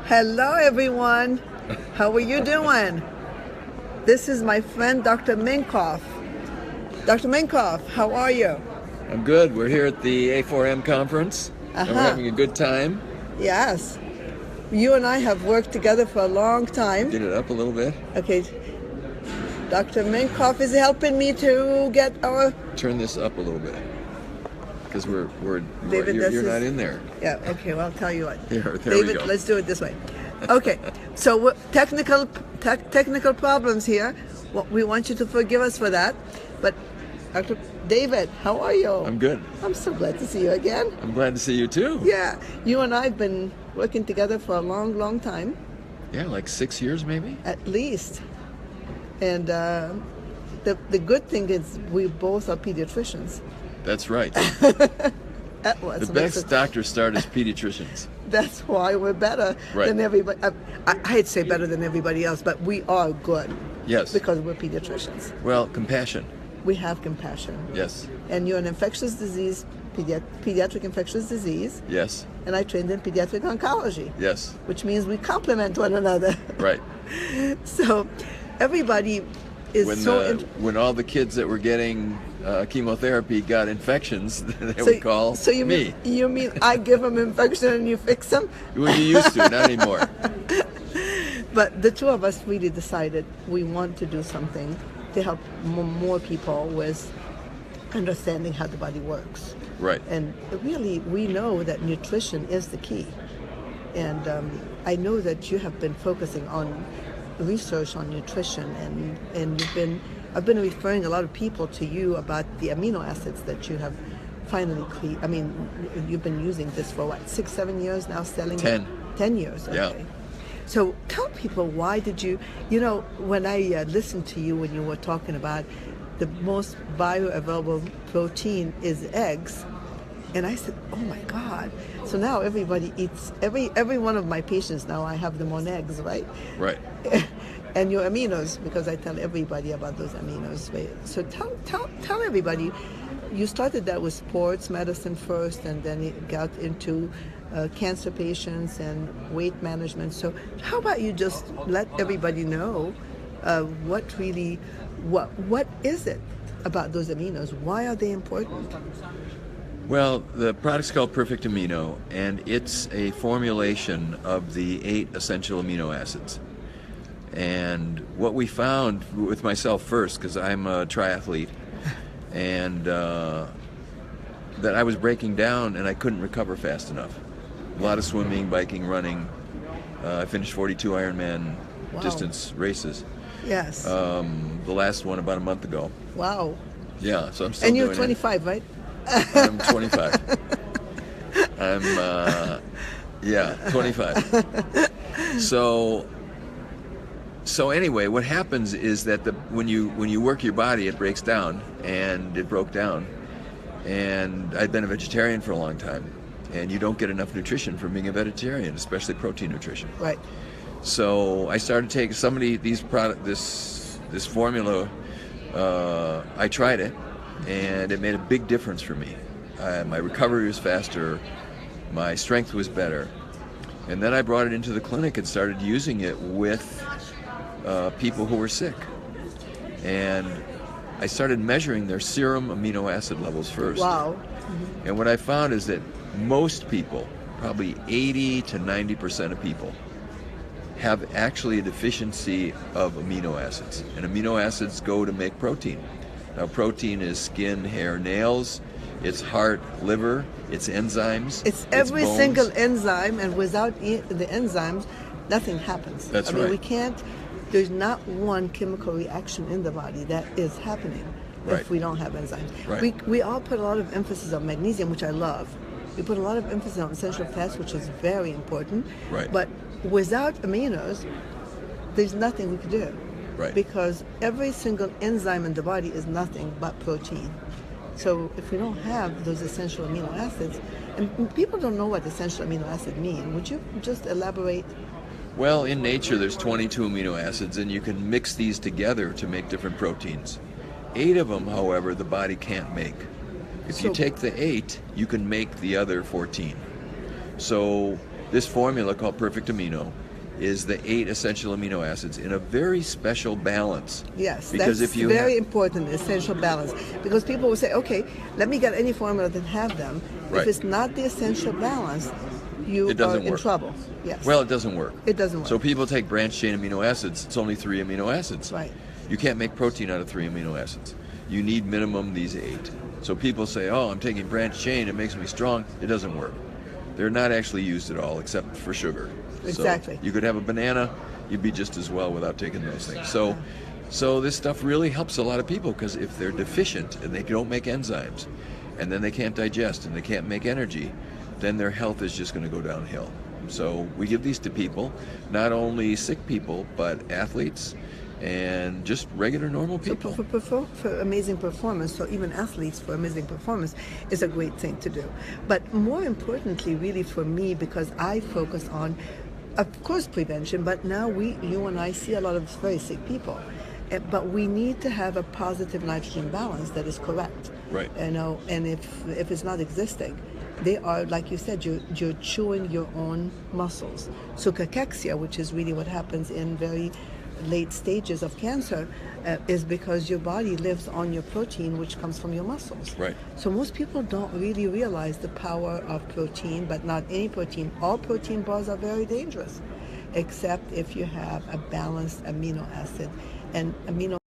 Hello everyone, how are you doing? This is my friend Dr. Minkoff. Dr. Minkoff, how are you? I'm good. We're here at the A4M conference and we're having a good time. Yes. You and I have worked together for a long time. Get it up a little bit. Okay. Dr. Minkoff is helping me to get our... Turn this up a little bit. Because David, you're not in there. Yeah, okay, well, I'll tell you what. There David, we go. let's do it this way. Okay, so technical problems here. Well, we want you to forgive us for that. But Dr. David, how are you? I'm good. I'm so glad to see you again. I'm glad to see you too. Yeah, you and I have been working together for a long, long time. Yeah, like 6 years maybe? At least. And the good thing is we both are pediatricians. That's right. The best doctors start as pediatricians. That's why we're better than everybody. I'd say better than everybody else, but we are good. Yes. Because we're pediatricians. Well, compassion. We have compassion. Yes. And you're an infectious disease, pediatric infectious disease. Yes. And I trained in pediatric oncology. Yes. Which means we complement one another. Right. So everybody is when all the kids that were getting chemotherapy got infections, they would call me. You mean I give them infection and you fix them? Well, you used to, not anymore. But the two of us really decided we want to do something to help more people with understanding how the body works. Right. And really, we know that nutrition is the key. And I know that you have been focusing on research on nutrition, and I've been referring a lot of people to you about the amino acids that you have finally created. I mean, you've been using this for what, 6-7 years now, selling 10. 10 years, okay. Yeah. So tell people, why did you when I listened to you when you were talking about the most bioavailable protein is eggs, and I said, oh my God. So now everybody eats, every one of my patients now, I have them on eggs, right? Right. And your aminos, because I tell everybody about those aminos. So tell everybody, you started that with sports medicine first, and then it got into cancer patients and weight management. So how about you just let everybody know what is it about those aminos? Why are they important? Well, the product's called Perfect Amino, and it's a formulation of the 8 essential amino acids. And what we found with myself first, because I'm a triathlete, and that I was breaking down and I couldn't recover fast enough. A lot of swimming, biking, running. I finished 42 Ironman distance races. Yes. The last one about a month ago. Wow. Yeah, so I'm still doing it. And you're 25, right? I'm 25. I'm 25. So anyway, what happens is that when you work your body, it breaks down, and it broke down. And I'd been a vegetarian for a long time, and you don't get enough nutrition from being a vegetarian, especially protein nutrition. Right. So I started taking some of this formula. I tried it, and it made a big difference for me. My recovery was faster, my strength was better, and then I brought it into the clinic and started using it with people who were sick. And I started measuring their serum amino acid levels first. Wow. Mm-hmm. And what I found is that most people, probably 80 to 90% of people, have actually a deficiency of amino acids. And amino acids go to make protein. Now, protein is skin, hair, nails, it's heart, liver, it's enzymes. It's every single enzyme, and without the enzymes, nothing happens. That's right. We can't, there's not one chemical reaction in the body that is happening if we don't have enzymes. Right. We all put a lot of emphasis on magnesium, which I love. We put a lot of emphasis on essential fats, which is very important. Right. But without aminos, there's nothing we can do. Right. Because every single enzyme in the body is nothing but protein. So if we don't have those essential amino acids, and people don't know what essential amino acid mean, would you just elaborate? Well, in nature there's 22 amino acids, and you can mix these together to make different proteins. 8 of them, however, the body can't make. If you take the 8, you can make the other 14. So This formula called Perfect Amino is the 8 essential amino acids in a very special balance. Yes, because that's if you very important, essential balance. Because people will say, okay, let me get any formula that have them. Right. If it's not the essential balance, you It are doesn't in work. trouble. Yes. Well, it doesn't work. It doesn't work. So people take branched chain amino acids. It's only 3 amino acids. Right. You can't make protein out of 3 amino acids. You need minimum these 8. So people say, oh, I'm taking branched chain, it makes me strong. It doesn't work. They're not actually used at all except for sugar. Exactly. So you could have a banana, you'd be just as well without taking those things. So this stuff really helps a lot of people, because if they're deficient and they don't make enzymes, and then they can't digest and they can't make energy, then their health is just going to go downhill. So we give these to people, not only sick people, but athletes and just regular normal people. So for amazing performance, so even athletes for amazing performance is a great thing to do. But more importantly, really for me, because I focus on, of course, prevention, but now you and I see a lot of very sick people. But we need to have a positive nitrogen balance that is correct. Right. You know, and if it's not existing, they are, like you said, you're chewing your own muscles. So cachexia, which is really what happens in very late stages of cancer, is because your body lives on your protein, which comes from your muscles. Right. So most people don't really realize the power of protein, but not any protein. All protein bars are very dangerous, except if you have a balanced amino acid. And amino